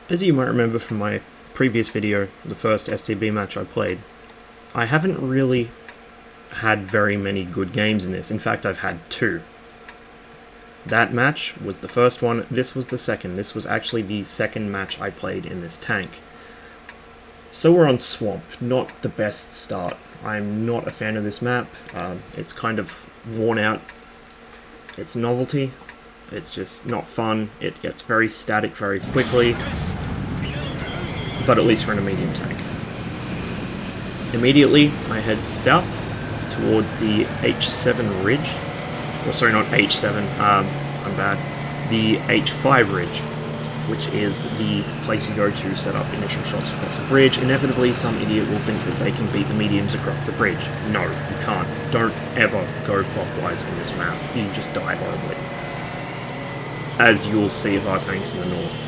As you might remember from my previous video, the first STB match I played, I haven't really had very many good games in this. In fact, I've had two. That match was the first one, this was the second. This was actually the second match I played in this tank. So we're on Swamp, not the best start. I'm not a fan of this map. It's kind of worn out. It's novelty. It's just not fun. It gets very static very quickly. But at least we're in a medium tank. Immediately, I head south towards the H7 ridge. Or sorry, not H7, I'm bad. The H5 ridge, which is the place you go to set up initial shots across the bridge. Inevitably, some idiot will think that they can beat the mediums across the bridge. No, you can't. Don't ever go clockwise on this map. You just die horribly. As you'll see of our tanks in the north.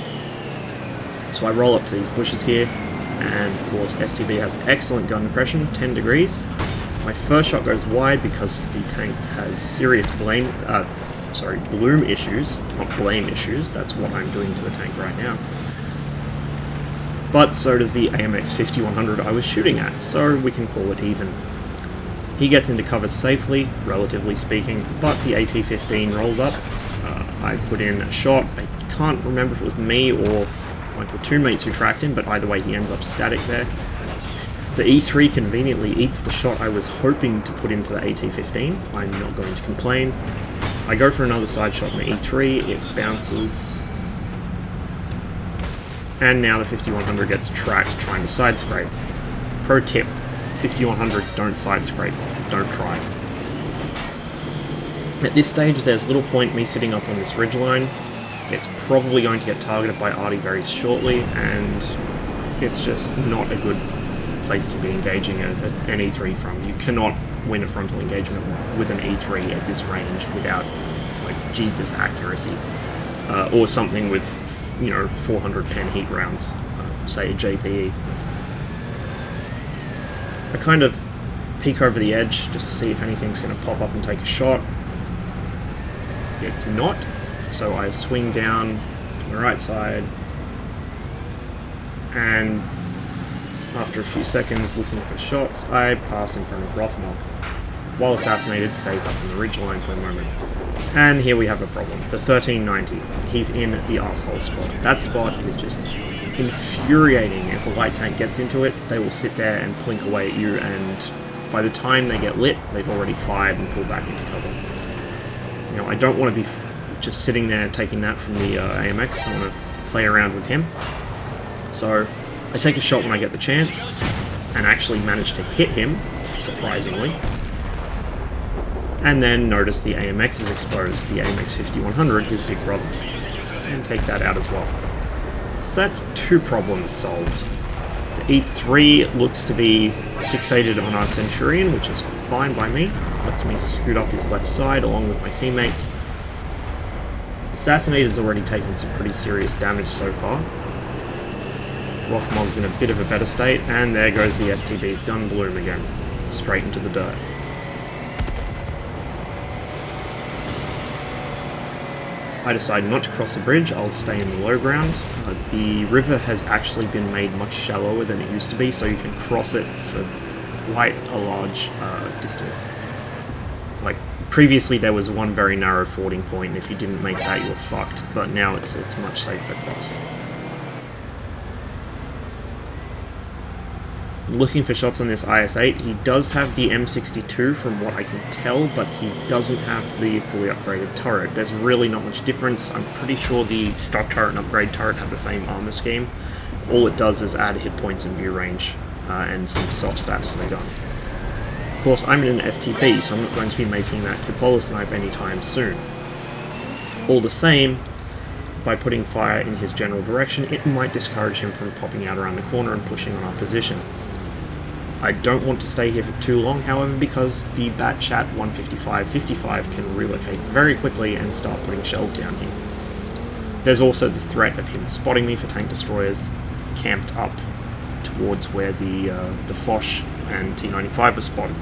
So I roll up to these bushes here, and of course STB has excellent gun depression, 10 degrees. My first shot goes wide because the tank has serious bloom issues, not blame issues. That's what I'm doing to the tank right now. But so does the AMX 5100 I was shooting at, so we can call it even. He gets into cover safely, relatively speaking, but the AT-15 rolls up. I put in a shot. I can't remember if it was me or my platoon mates who tracked him, but either way he ends up static there. The E3 conveniently eats the shot I was hoping to put into the AT-15. I'm not going to complain. I go for another side shot in the E3, it bounces. And now the 5100 gets tracked trying to side scrape. Pro tip, 5100s don't side scrape, don't try. At this stage there's little point me sitting up on this ridgeline. It's probably going to get targeted by Artie very shortly, and it's just not a good place to be engaging an E3 from. You cannot win a frontal engagement with an E3 at this range without, like, Jesus accuracy. Or something with, 400 pen heat rounds, say a JPE. I kind of peek over the edge just to see if anything's going to pop up and take a shot. It's not. So I swing down to my right side, and after a few seconds looking for shots, I pass in front of Rothmog. While assassinated, stays up on the ridgeline for a moment. And here we have a problem. The 1390. He's in the arsehole spot. That spot is just infuriating. If a light tank gets into it, they will sit there and plink away at you, and by the time they get lit, they've already fired and pulled back into cover. I don't want to be just sitting there taking that from the AMX. I want to play around with him. So I take a shot when I get the chance, and actually manage to hit him, surprisingly. And then notice the AMX is exposed, the AMX 5100, his big brother, and take that out as well. So that's two problems solved. The E3 looks to be fixated on our Centurion, which is fine by me. Lets me scoot up his left side along with my teammates. Assassinated's already taken some pretty serious damage so far. Rothmog's in a bit of a better state, and there goes the STB's gun bloom again, straight into the dirt. I decide not to cross the bridge, I'll stay in the low ground. The river has actually been made much shallower than it used to be, so you can cross it for quite a large distance. Like, previously there was one very narrow fording point, and if you didn't make that you were fucked, but now it's much safer to cross. Looking for shots on this IS-8, he does have the M62 from what I can tell, but he doesn't have the fully upgraded turret. There's really not much difference. I'm pretty sure the stock turret and upgrade turret have the same armor scheme. All it does is add hit points and view range, and some soft stats to the gun. Of course, I'm in an STB, so I'm not going to be making that cupola snipe anytime soon. All the same, by putting fire in his general direction, it might discourage him from popping out around the corner and pushing on our position. I don't want to stay here for too long, however, because the Batchat 155-55 can relocate very quickly and start putting shells down here. There's also the threat of him spotting me for tank destroyers camped up towards where the Foch and T-95 were spotted.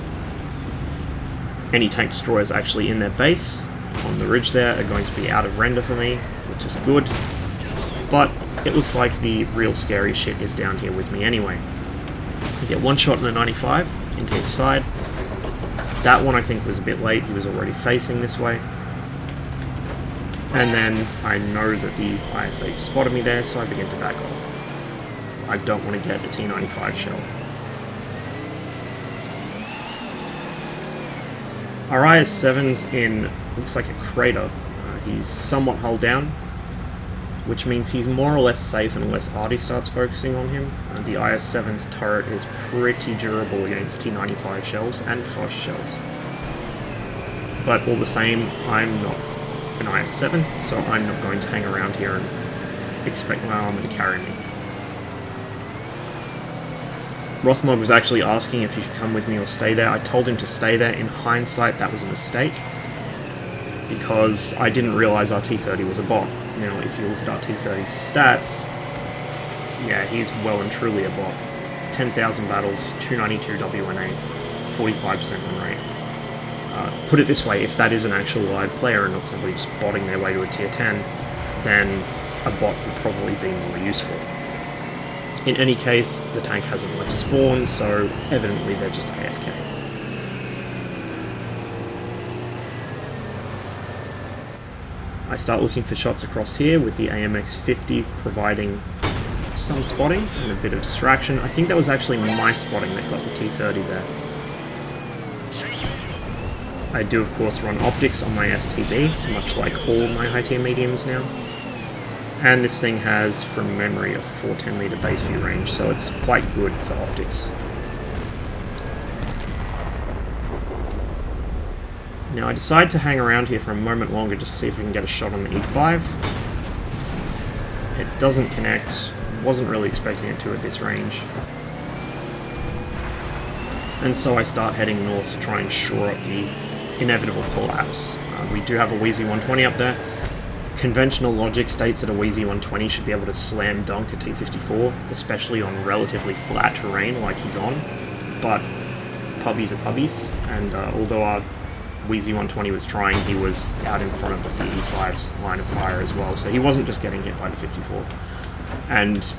Any tank destroyers actually in their base on the ridge there are going to be out of render for me, which is good, but it looks like the real scary shit is down here with me anyway. I get one shot in the 95 into his side. That one I think was a bit late, he was already facing this way. And then I know that the IS-8 spotted me there, so I begin to back off. I don't want to get a T-95 shell. Our IS-7's in, looks like a crater. He's somewhat hull down, which means he's more or less safe unless Artie starts focusing on him. The IS-7's turret is pretty durable against T-95 shells and Foch shells. But all the same, I'm not an IS-7, so I'm not going to hang around here and expect my armor to carry me. Rothmod was actually asking if he should come with me or stay there. I told him to stay there. In hindsight, that was a mistake, because I didn't realize our T-30 was a bot. Now, if you look at our T-30's stats, yeah, he's well and truly a bot. 10,000 battles, 292 WNA, 45% win rate. Put it this way, if that is an actual live player and not somebody just botting their way to a tier 10, then a bot would probably be more useful. In any case, the tank hasn't left spawn, so evidently they're just AFK. I start looking for shots across here with the AMX-50 providing some spotting and a bit of distraction. I think that was actually my spotting that got the T-30 there. I do of course run optics on my STB, much like all my high tier mediums now. And this thing has, from memory, a 410 meter base view range, so it's quite good for optics. Now I decide to hang around here for a moment longer just to see if I can get a shot on the E5. It doesn't connect, wasn't really expecting it to at this range. And so I start heading north to try and shore up the inevitable collapse. We do have a Wheezy 120 up there. Conventional logic states that a Wheezy 120 should be able to slam dunk a T-54, especially on relatively flat terrain like he's on, but pubbies are pubbies, and although our Wheezy 120 was trying, he was out in front of the E5's line of fire as well, so he wasn't just getting hit by the 54. And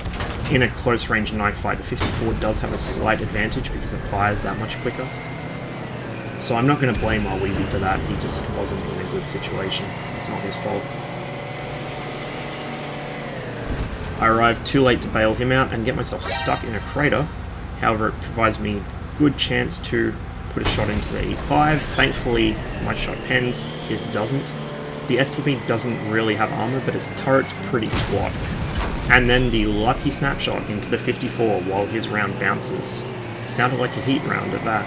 in a close range knife fight, the 54 does have a slight advantage because it fires that much quicker. So I'm not going to blame our Wheezy for that, he just wasn't in a good situation. It's not his fault. I arrived too late to bail him out and get myself stuck in a crater. However, it provides me a good chance to put a shot into the E5. Thankfully, my shot pens, his doesn't. The STB doesn't really have armor, but its turret's pretty squat. And then the lucky snapshot into the 54 while his round bounces. Sounded like a heat round at that.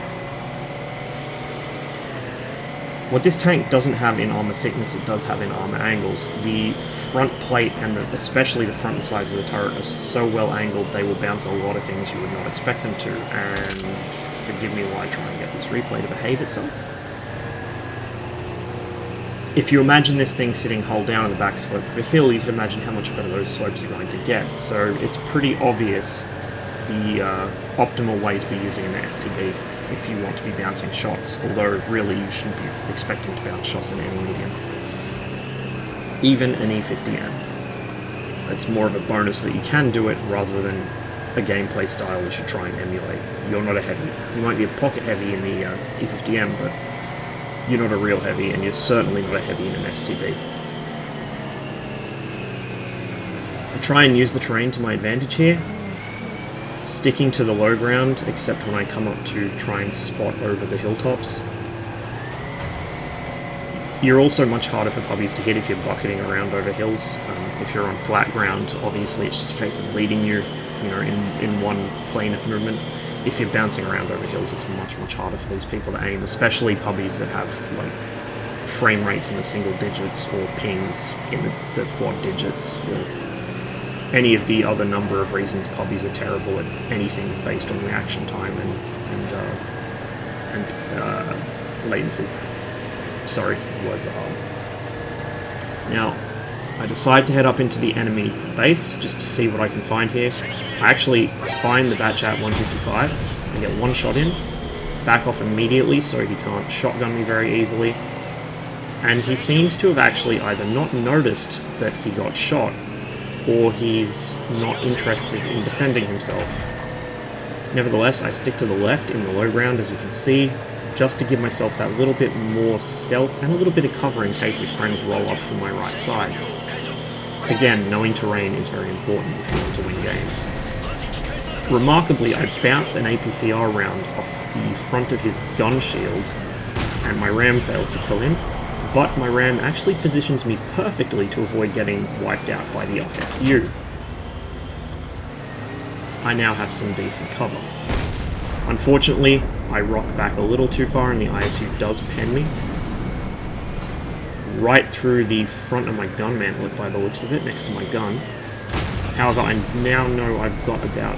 What this tank doesn't have in armor thickness, it does have in armor angles. The front plate and especially the front and sides of the turret are so well angled they will bounce a lot of things you would not expect them to, and forgive me while I try and get this replay to behave itself. If you imagine this thing sitting hull down on the back slope of a hill, you can imagine how much better those slopes are going to get. So it's pretty obvious the optimal way to be using an STB if you want to be bouncing shots, although really you shouldn't be expecting to bounce shots in any medium. Even an E50M. It's more of a bonus that you can do it rather than a gameplay style you should try and emulate. You're not a heavy. You might be a pocket heavy in the E50M, but you're not a real heavy, and you're certainly not a heavy in an STB. I try and use the terrain to my advantage here, sticking to the low ground, except when I come up to try and spot over the hilltops. You're also much harder for pubbies to hit if you're bucketing around over hills. If you're on flat ground, obviously it's just a case of leading you, in one plane of movement. If you're bouncing around over hills, it's much, much harder for these people to aim, especially pubbies that have like frame rates in the single digits or pings in the quad digits, or any of the other number of reasons pubbies are terrible at anything based on reaction time and latency. Sorry, words are hard. Now, I decide to head up into the enemy base just to see what I can find here. I actually find the Batchat 155, I get one shot in, back off immediately so he can't shotgun me very easily, and he seems to have actually either not noticed that he got shot, or he's not interested in defending himself. Nevertheless, I stick to the left in the low ground, as you can see, just to give myself that little bit more stealth and a little bit of cover in case his friends roll up from my right side. Again, knowing terrain is very important if you want to win games. Remarkably, I bounce an APCR round off the front of his gun shield, and my ram fails to kill him, but my ram actually positions me perfectly to avoid getting wiped out by the ISU. I now have some decent cover. Unfortunately, I rock back a little too far and the ISU does pen me. Right through the front of my gun mantlet by the looks of it, next to my gun. However, I now know I've got about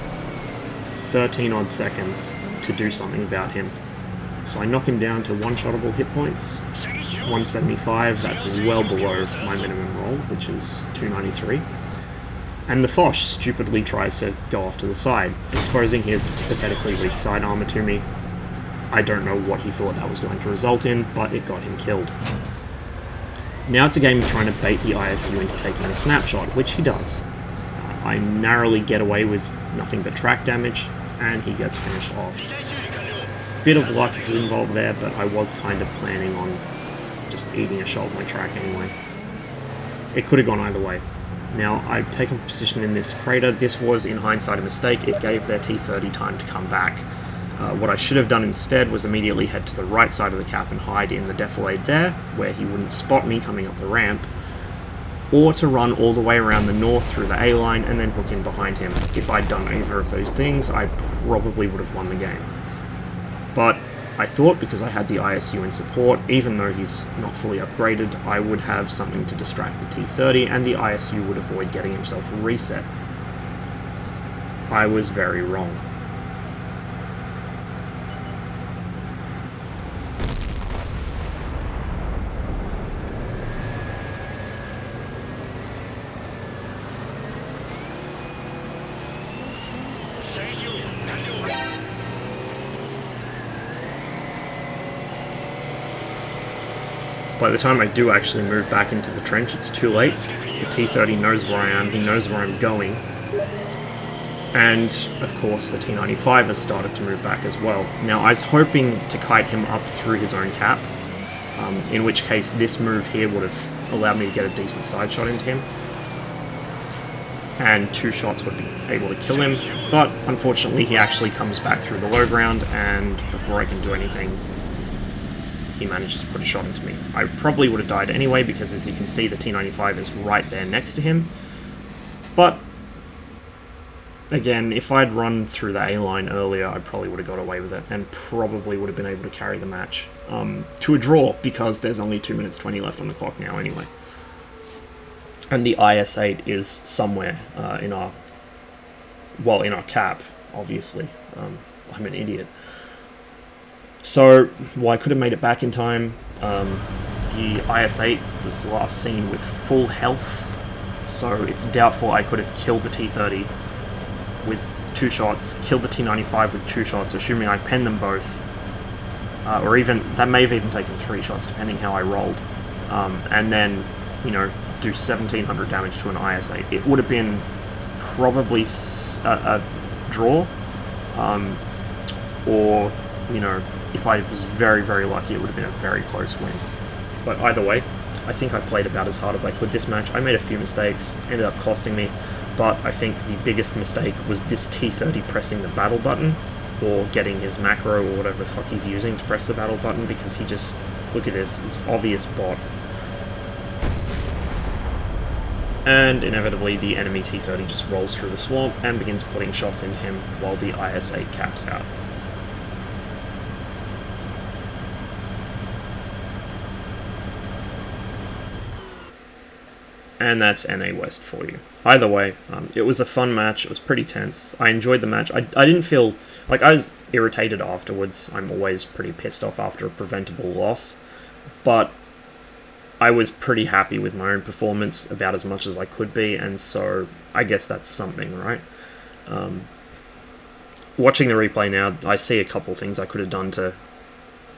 13 odd seconds to do something about him. So I knock him down to one-shottable hit points, 175, that's well below my minimum roll, which is 293. And the Foch stupidly tries to go off to the side, exposing his pathetically weak side armor to me. I don't know what he thought that was going to result in, but it got him killed. Now it's a game of trying to bait the ISU into taking a snapshot, which he does. I narrowly get away with nothing but track damage, and he gets finished off. Bit of luck is involved there, but I was kind of planning on just eating a shot with my track anyway. It could have gone either way. Now, I've taken position in this crater. This was, in hindsight, a mistake. It gave their T-30 time to come back. What I should have done instead was immediately head to the right side of the cap and hide in the defilade there, where he wouldn't spot me coming up the ramp, or to run all the way around the north through the A-line and then hook in behind him. If I'd done either of those things, I probably would have won the game. But I thought because I had the ISU in support, even though he's not fully upgraded, I would have something to distract the T-30 and the ISU would avoid getting himself reset. I was very wrong. By the time I do actually move back into the trench, it's too late. The T-30 knows where I am, he knows where I'm going. And, of course, the T-95 has started to move back as well. Now, I was hoping to kite him up through his own cap, in which case this move here would have allowed me to get a decent side shot into him. And 2 shots would be able to kill him, but unfortunately he actually comes back through the low ground, and before I can do anything, he manages to put a shot into me. I probably would have died anyway, because as you can see, the T-95 is right there next to him. But, again, if I'd run through the A-line earlier, I probably would have got away with it, and probably would have been able to carry the match to a draw, because there's only 2 minutes 20 left on the clock now anyway. And the IS-8 is somewhere in our cap, obviously. I'm an idiot. So, well, I could have made it back in time. The IS-8 was last seen with full health, so it's doubtful I could have killed the T-30 with 2 shots, killed the T-95 with 2 shots, assuming I penned them both, or even, that may have even taken 3 shots, depending how I rolled, and then, you know, do 1700 damage to an IS-8. It would have been probably a draw, or, you know, if I was very, very lucky, it would have been a very close win. But either way, I think I played about as hard as I could this match. I made a few mistakes, ended up costing me, but I think the biggest mistake was this T-30 pressing the battle button, or getting his macro or whatever the fuck he's using to press the battle button, because he just, look at this, it's obvious bot. And inevitably the enemy T-30 just rolls through the swamp and begins putting shots into him while the IS-8 caps out. And that's NA West for you. Either way, it was a fun match. It was pretty tense. I enjoyed the match. I didn't feel... like, I was irritated afterwards. I'm always pretty pissed off after a preventable loss. But I was pretty happy with my own performance, about as much as I could be, and so I guess that's something, right? Watching the replay now, I see a couple things I could have done to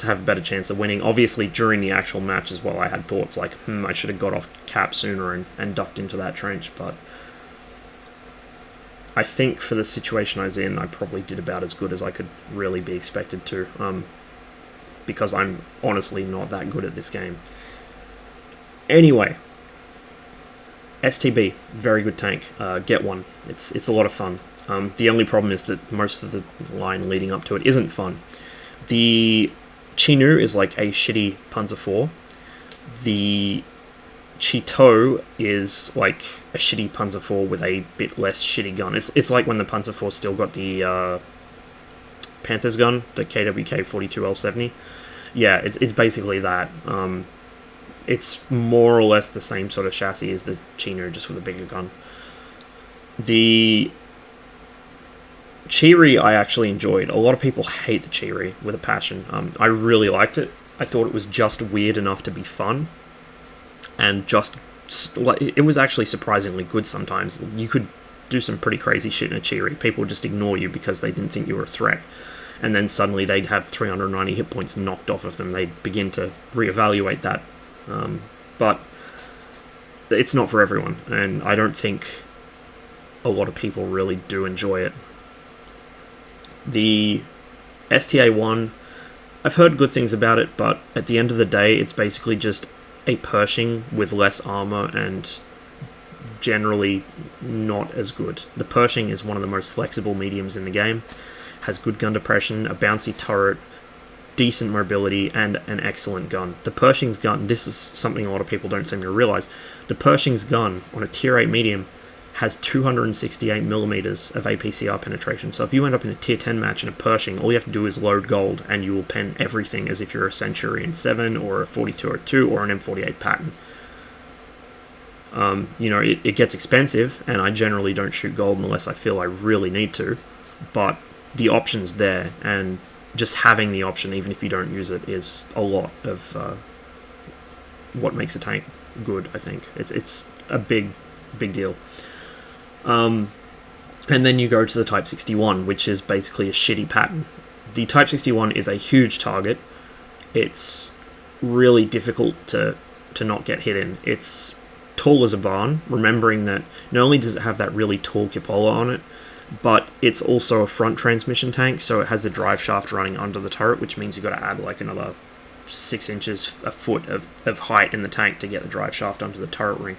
have a better chance of winning. Obviously, during the actual match as well, I had thoughts like, I should have got off cap sooner and ducked into that trench, but I think for the situation I was in, I probably did about as good as I could really be expected to, because I'm honestly not that good at this game. Anyway, STB, very good tank. Get one. It's a lot of fun. The only problem is that most of the line leading up to it isn't fun. The Chinu is like a shitty Panzer IV. The Chito is like a shitty Panzer IV with a bit less shitty gun. It's like when the Panzer IV still got the Panthers gun, the KWK 42L70. Yeah, it's basically that. It's more or less the same sort of chassis as the Chino, just with a bigger gun. The Cheery I actually enjoyed. A lot of people hate the Cheery with a passion. I really liked it. I thought it was just weird enough to be fun, and it was actually surprisingly good sometimes. You could do some pretty crazy shit in a Cheery. People would just ignore you because they didn't think you were a threat, and then suddenly they'd have 390 hit points knocked off of them. They'd begin to reevaluate that. But it's not for everyone, and I don't think a lot of people really do enjoy it. The STA-1, I've heard good things about it, but at the end of the day, it's basically just a Pershing with less armor and generally not as good. The Pershing is one of the most flexible mediums in the game, has good gun depression, a bouncy turret, decent mobility, and an excellent gun. The Pershing's gun, this is something a lot of people don't seem to realize, the Pershing's gun on a tier 8 medium has 268mm of APCR penetration. So if you end up in a tier 10 match in a Pershing, all you have to do is load gold and you will pen everything as if you're a Centurion 7 or a 4202 or an M48 Patton. It gets expensive, and I generally don't shoot gold unless I feel I really need to, but the option's there, and just having the option, even if you don't use it, is a lot of what makes a tank good, I think. It's a big deal. And then you go to the Type 61, which is basically a shitty Patton. The Type 61 is a huge target. It's really difficult to not get hit in. It's tall as a barn, remembering that not only does it have that really tall cupola on it, but it's also a front transmission tank, so it has a drive shaft running under the turret, which means you've got to add like another 6 inches, a foot of height in the tank to get the drive shaft onto the turret ring.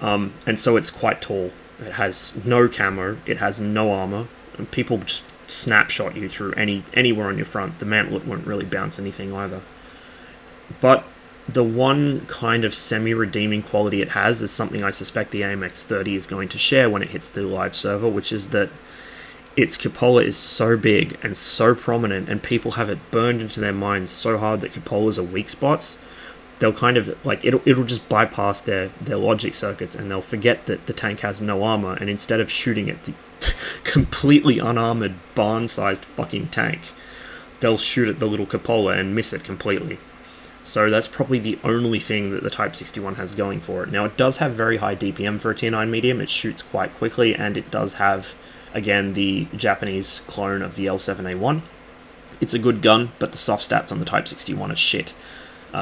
And so it's quite tall. It has no camo, it has no armor, and people just snapshot you through anywhere on your front. The mantlet won't really bounce anything either. But the one kind of semi-redeeming quality it has is something I suspect the AMX-30 is going to share when it hits the live server, which is that its cupola is so big and so prominent, and people have it burned into their minds so hard that cupolas are weak spots. They'll kind of, like, it'll just bypass their logic circuits, and they'll forget that the tank has no armor, and instead of shooting at the completely unarmored, barn-sized fucking tank, they'll shoot at the little cupola and miss it completely. So that's probably the only thing that the Type 61 has going for it. Now, it does have very high DPM for a tier 9 medium, it shoots quite quickly, and it does have, again, the Japanese clone of the L7A1. It's a good gun, but the soft stats on the Type 61 are shit.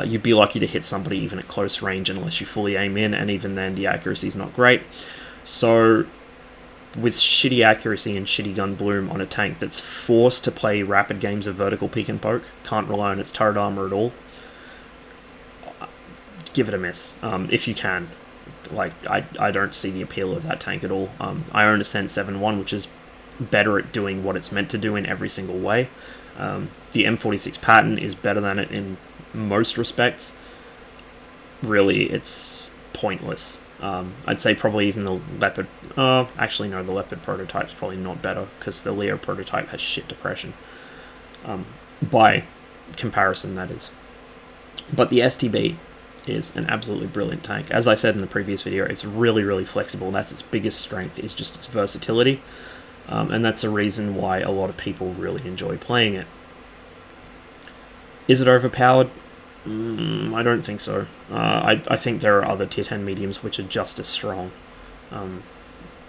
You'd be lucky to hit somebody even at close range unless you fully aim in, and even then the accuracy is not great. So with shitty accuracy and shitty gun bloom on a tank that's forced to play rapid games of vertical peek and poke, can't rely on its turret armor at all, give it a miss, if you can. Like, I don't see the appeal of that tank at all. I own a Cent 7.1, which is better at doing what it's meant to do in every single way. The M46 Patton is better than it in most respects. Really, it's pointless. I'd say probably even the Leopard... actually, no, the Leopard prototype's probably not better, because the Leo prototype has shit depression. By comparison, that is. But the STB is an absolutely brilliant tank. As I said in the previous video, it's really, really flexible. That's its biggest strength, is just its versatility. And that's a reason why a lot of people really enjoy playing it. Is it overpowered? I don't think so. I think there are other tier 10 mediums which are just as strong.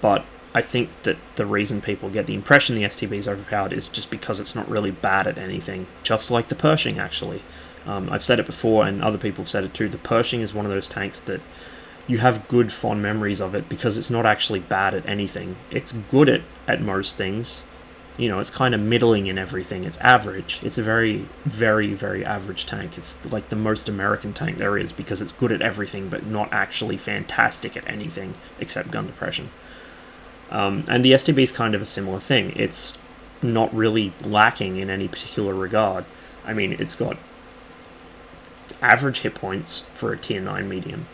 But I think that the reason people get the impression the STB is overpowered is just because it's not really bad at anything. Just like the Pershing, actually. I've said it before, and other people have said it too. The Pershing is one of those tanks that you have good fond memories of it because it's not actually bad at anything. It's good at most things. You know, it's kind of middling in everything. It's average. It's a very, very, very average tank. It's like the most American tank there is because it's good at everything but not actually fantastic at anything except gun depression. And the STB is kind of a similar thing. It's not really lacking in any particular regard. I mean, it's got average hit points for a tier 9 medium.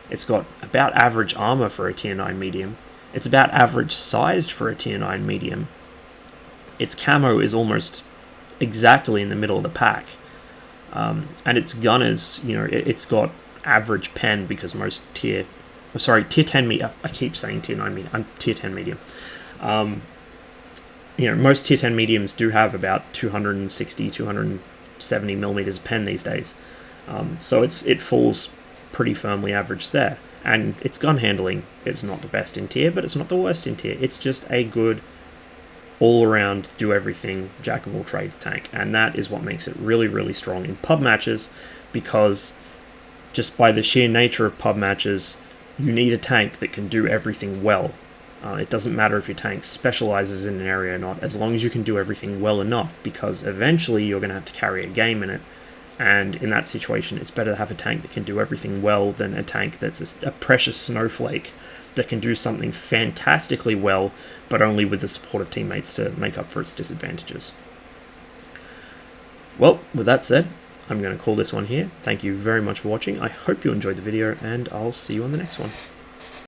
It's got about average armor for a tier 9 medium. It's about average sized for a tier 9 medium. Its camo is almost exactly in the middle of the pack. And its gun is, you know, it's got average pen because most tier 10 medium, I keep saying tier 9 medium, I'm tier 10 medium. You know, most tier 10 mediums do have about 260, 270 millimeters of pen these days. So it falls pretty firmly average there. And its gun handling is not the best in tier, but it's not the worst in tier. It's just a good all-around, do-everything, jack-of-all-trades tank. And that is what makes it really, really strong in pub matches, because just by the sheer nature of pub matches, you need a tank that can do everything well. It doesn't matter if your tank specializes in an area or not, as long as you can do everything well enough, because eventually you're going to have to carry a game in it. And in that situation, it's better to have a tank that can do everything well than a tank that's a precious snowflake that can do something fantastically well, but only with the support of teammates to make up for its disadvantages. Well, with that said, I'm going to call this one here. Thank you very much for watching. I hope you enjoyed the video, and I'll see you on the next one.